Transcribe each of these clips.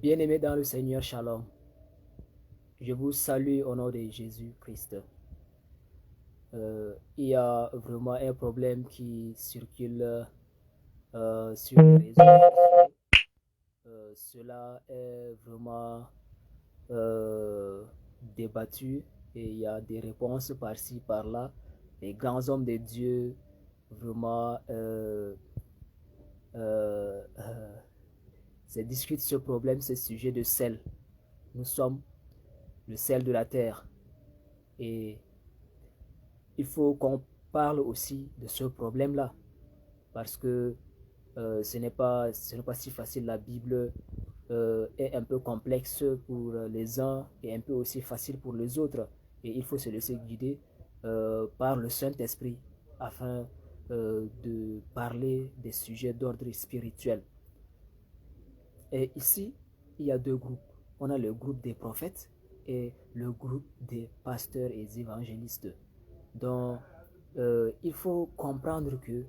Bien-aimés dans le Seigneur, Shalom. Je vous salue au nom de Jésus-Christ. Il y a vraiment un problème qui circule sur les réseaux. Cela est vraiment euh, débattu et il y a des réponses par-ci, par-là. Les grands hommes de Dieu vraiment euh, euh, discutent ce problème, ce sujet de sel. Nous sommes le sel de la terre. Et il faut qu'on parle aussi de ce problème-là, parce que ce n'est pas si facile. La Bible est un peu complexe pour les uns et un peu aussi facile pour les autres. Et il faut se laisser guider par le Saint-Esprit afin de parler des sujets d'ordre spirituel. Et ici, il y a deux groupes. On a le groupe des prophètes et le groupe des pasteurs et des évangélistes. Donc, il faut comprendre que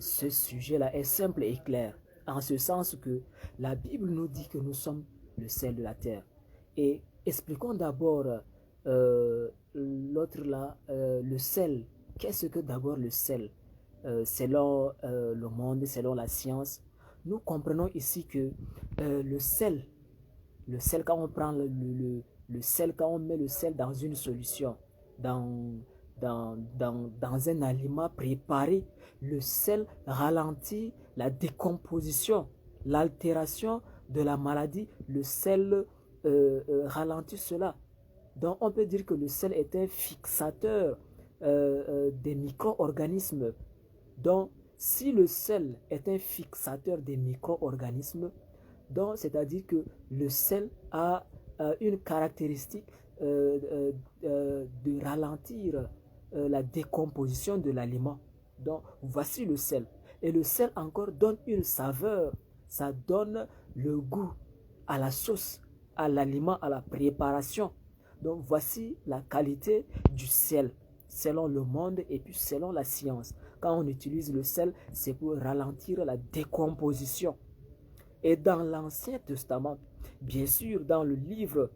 ce sujet-là est simple et clair, en ce sens que la Bible nous dit que nous sommes le sel de la terre. Et expliquons d'abord l'autre là, le sel. Qu'est-ce que d'abord le sel? Selon le monde, selon la science, nous comprenons ici que le sel quand on prend le sel, quand on met le sel dans une solution, dans, dans un aliment préparé, le sel ralentit la décomposition, l'altération de la maladie. Le sel ralentit cela. Donc on peut dire que le sel est un fixateur des micro-organismes. Donc si le sel est un fixateur des micro-organismes, donc c'est-à-dire que le sel a une caractéristique de ralentir la décomposition de l'aliment. Donc voici le sel. Et le sel encore donne une saveur, ça donne le goût à la sauce, à l'aliment, à la préparation. Donc voici la qualité du sel selon le monde et puis selon la science. Quand on utilise le sel, c'est pour ralentir la décomposition. Et dans l'Ancien Testament, bien sûr, dans le livre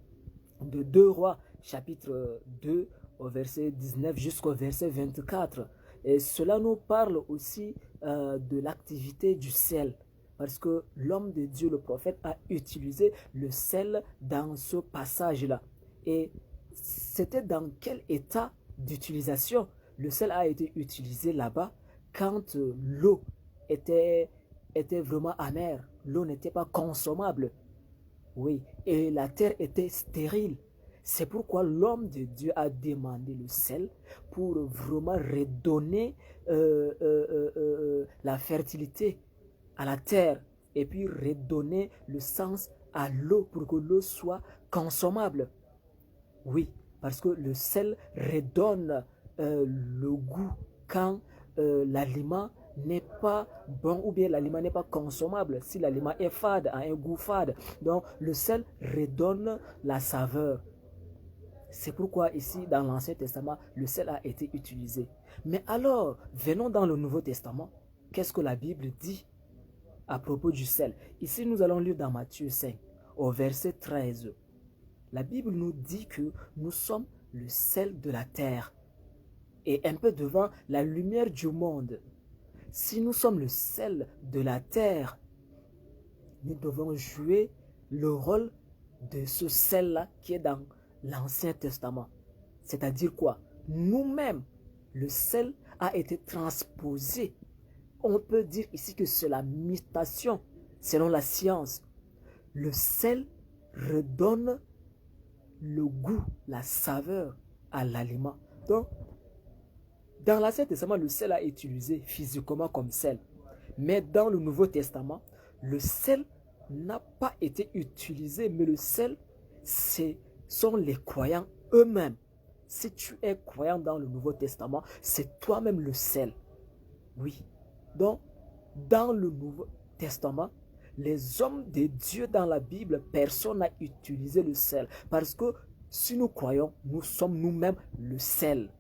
de 2 Rois, chapitre 2, au verset 19 jusqu'au verset 24, et cela nous parle aussi de l'activité du sel. Parce que l'homme de Dieu, le prophète, a utilisé le sel dans ce passage-là. Et c'était dans quel état d'utilisation le sel a été utilisé là-bas quand l'eau était vraiment amère, l'eau n'était pas consommable. Oui, et la terre était stérile. C'est pourquoi l'homme de Dieu a demandé le sel pour vraiment redonner la fertilité à la terre et puis redonner le sens à l'eau pour que l'eau soit consommable. Oui, parce que le sel redonne le goût quand l'aliment n'est pas bon ou bien l'aliment n'est pas consommable. Si l'aliment est fade, a un goût fade, donc le sel redonne la saveur. C'est pourquoi ici, dans l'Ancien Testament, le sel a été utilisé. Mais alors, venons dans le Nouveau Testament. Qu'est-ce que la Bible dit à propos du sel? Ici, nous allons lire dans Matthieu 5, au verset 13. La Bible nous dit que nous sommes le sel de la terre et un peu devant la lumière du monde. Si nous sommes le sel de la terre, nous devons jouer le rôle de ce sel-là qui est dans l'Ancien Testament. C'est-à-dire quoi? Nous-mêmes, le sel a été transposé. On peut dire ici que c'est la mutation selon la science. Le sel redonne le goût, la saveur à l'aliment. Donc, dans l'Ancien Testament, le sel a été utilisé physiquement comme sel. Mais dans le Nouveau Testament, le sel n'a pas été utilisé, mais le sel, ce sont les croyants eux-mêmes. Si tu es croyant dans le Nouveau Testament, c'est toi-même le sel. Oui. Donc, dans le Nouveau Testament, les hommes de Dieu dans la Bible, personne n'a utilisé le sel. Parce que si nous croyons, nous sommes nous-mêmes le sel.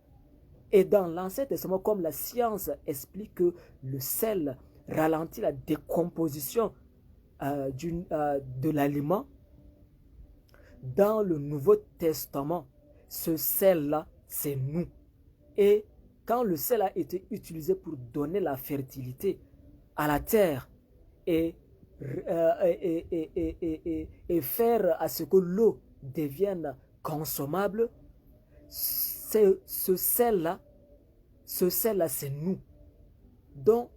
Et dans l'Ancien Testament, comme la science explique que le sel ralentit la décomposition de l'aliment, dans le Nouveau Testament, ce sel-là, c'est nous. Et quand le sel a été utilisé pour donner la fertilité à la terre et, faire à ce que l'eau devienne consommable, ce sel-là, c'est nous. Donc,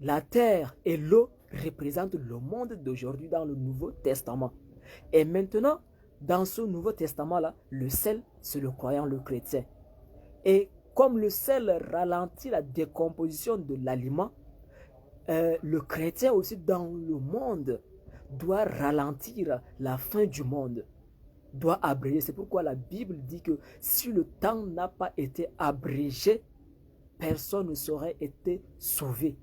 la terre et l'eau représentent le monde d'aujourd'hui dans le Nouveau Testament. Et maintenant, dans ce Nouveau Testament-là, le sel, c'est le croyant, le chrétien. Et comme le sel ralentit la décomposition de l'aliment, le chrétien aussi dans le monde doit ralentir la fin du monde, doit abréger. C'est pourquoi la Bible dit que si le temps n'a pas été abrégé, personne ne saurait être sauvé.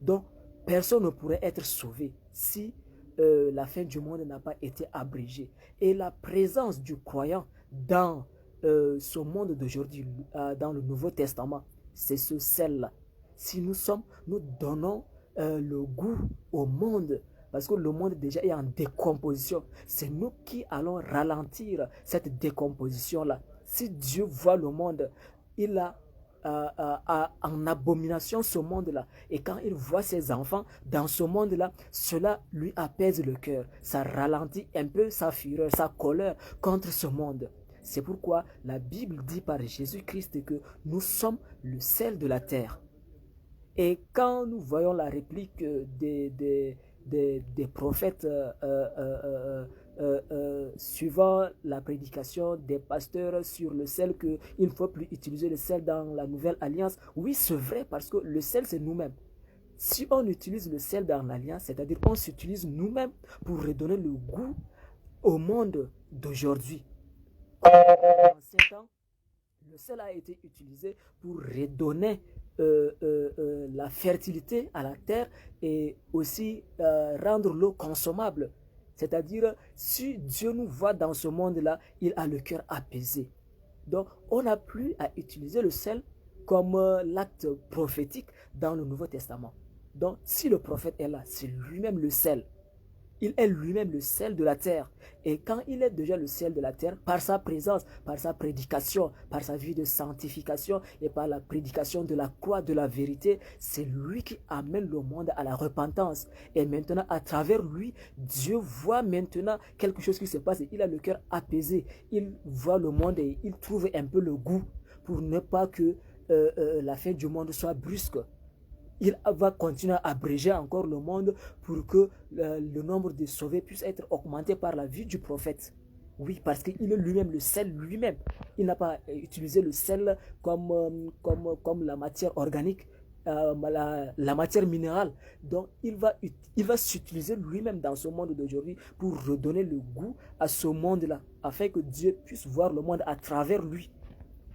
Donc, personne ne pourrait être sauvé si la fin du monde n'a pas été abrégée. Et la présence du croyant dans ce monde d'aujourd'hui, dans le Nouveau Testament, c'est ce sel-là. Si nous donnons le goût au monde, parce que le monde déjà est en décomposition, c'est nous qui allons ralentir cette décomposition-là. Si Dieu voit le monde, il a en abomination ce monde-là. Et quand il voit ses enfants dans ce monde-là, cela lui apaise le cœur. Ça ralentit un peu sa fureur, sa colère contre ce monde. C'est pourquoi la Bible dit par Jésus-Christ que nous sommes le sel de la terre. Et quand nous voyons la réplique des prophètes suivant la prédication des pasteurs sur le sel, qu'il ne faut plus utiliser le sel dans la nouvelle alliance. Oui, c'est vrai, parce que le sel, c'est nous-mêmes. Si on utilise le sel dans l'alliance, c'est-à-dire qu'on s'utilise nous-mêmes pour redonner le goût au monde d'aujourd'hui. En ces temps, le sel a été utilisé pour redonner la fertilité à la terre et aussi rendre l'eau consommable. C'est-à-dire, si Dieu nous voit dans ce monde-là, il a le cœur apaisé. Donc, on n'a plus à utiliser le sel comme l'acte prophétique dans le Nouveau Testament. Donc, si le prophète est là, c'est lui-même le sel. Il est lui-même le sel de la terre. Et quand il est déjà le sel de la terre, par sa présence, par sa prédication, par sa vie de sanctification et par la prédication de la croix de la vérité, c'est lui qui amène le monde à la repentance. Et maintenant, à travers lui, Dieu voit maintenant quelque chose qui se passe et il a le cœur apaisé. Il voit le monde et il trouve un peu le goût pour ne pas que la fin du monde soit brusque. Il va continuer à abréger encore le monde pour que le nombre de sauvés puisse être augmenté par la vie du prophète. Oui, parce qu'il est lui-même le sel lui-même. Il n'a pas utilisé le sel comme la matière organique, la matière minérale. Donc, il va s'utiliser lui-même dans ce monde d'aujourd'hui pour redonner le goût à ce monde-là, afin que Dieu puisse voir le monde à travers lui,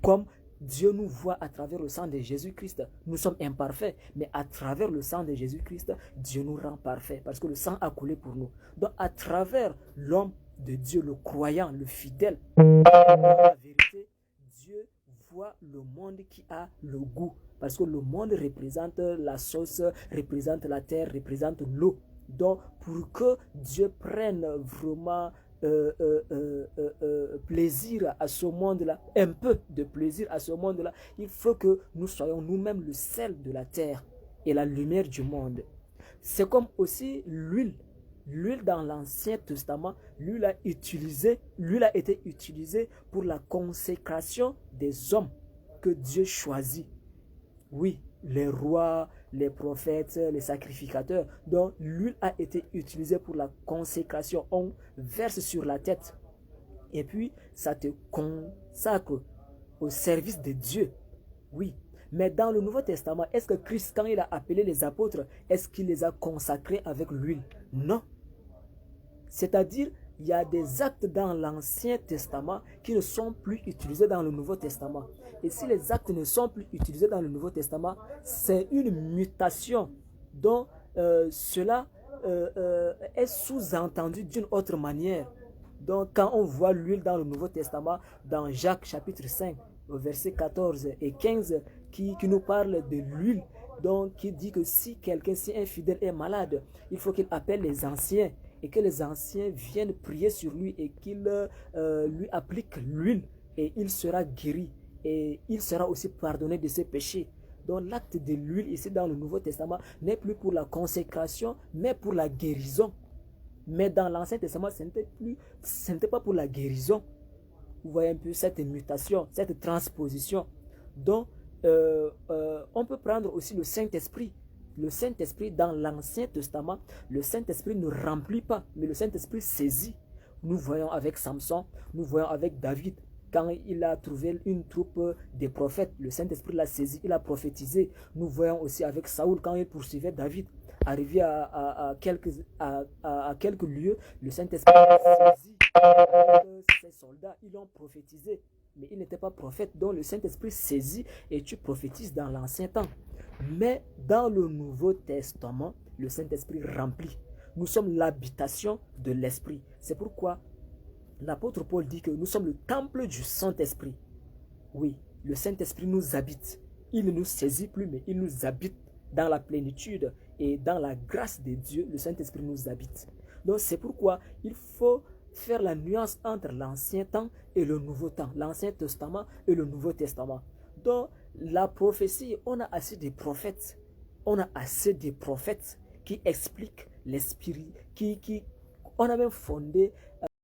comme Dieu nous voit à travers le sang de Jésus-Christ. Nous sommes imparfaits, mais à travers le sang de Jésus-Christ, Dieu nous rend parfaits, parce que le sang a coulé pour nous. Donc, à travers l'homme de Dieu, le croyant, le fidèle, la vérité, Dieu voit le monde qui a le goût, parce que le monde représente la sauce, représente la terre, représente l'eau. Donc, pour que Dieu prenne vraiment plaisir à ce monde-là, un peu de plaisir à ce monde-là, il faut que nous soyons nous-mêmes le sel de la terre et la lumière du monde. C'est comme aussi l'huile. L'huile dans l'Ancien Testament, l'huile a été utilisée pour la consécration des hommes que Dieu choisit. Oui, les rois, les prophètes, les sacrificateurs. Donc, l'huile a été utilisée pour la consécration. On verse sur la tête. Et puis, ça te consacre au service de Dieu. Oui. Mais dans le Nouveau Testament, est-ce que Christ, quand il a appelé les apôtres, est-ce qu'il les a consacrés avec l'huile? Non. C'est-à-dire, il y a des actes dans l'Ancien Testament qui ne sont plus utilisés dans le Nouveau Testament. Et si les actes ne sont plus utilisés dans le Nouveau Testament, c'est une mutation dont cela est sous-entendu d'une autre manière. Donc, quand on voit l'huile dans le Nouveau Testament, dans Jacques chapitre 5, verset 14 et 15, qui nous parle de l'huile Donc, qui dit que si quelqu'un, si un fidèle est malade, il faut qu'il appelle les anciens et que les anciens viennent prier sur lui et qu'ils lui appliquent l'huile et il sera guéri et il sera aussi pardonné de ses péchés. Donc l'acte de l'huile ici dans le Nouveau Testament n'est plus pour la consécration mais pour la guérison. Mais dans l'Ancien Testament, ce n'était pas pour la guérison. Vous voyez un peu cette mutation, cette transposition. Donc, on peut prendre aussi le Saint-Esprit. Le Saint-Esprit, dans l'Ancien Testament, le Saint-Esprit ne remplit pas, mais le Saint-Esprit saisit. Nous voyons avec Samson, nous voyons avec David, quand il a trouvé une troupe de prophètes, le Saint-Esprit l'a saisi, il a prophétisé. Nous voyons aussi avec Saoul, quand il poursuivait David, arrivé à quelques lieux, le Saint-Esprit l'a saisi. Ces soldats, ils ont prophétisé, mais ils n'étaient pas prophètes. Donc le Saint-Esprit saisit et tu prophétises dans l'ancien temps. Mais dans le Nouveau Testament, le Saint-Esprit remplit. Nous sommes l'habitation de l'Esprit. C'est pourquoi l'apôtre Paul dit que nous sommes le temple du Saint-Esprit. Oui, le Saint-Esprit nous habite. Il ne nous saisit plus, mais il nous habite dans la plénitude et dans la grâce de Dieu. Le Saint-Esprit nous habite. Donc c'est pourquoi il faut faire la nuance entre l'Ancien temps et le Nouveau temps, l'Ancien Testament et le Nouveau Testament. Donc la prophétie, on a assez de prophètes. On a assez de prophètes qui expliquent l'esprit, on a même fondé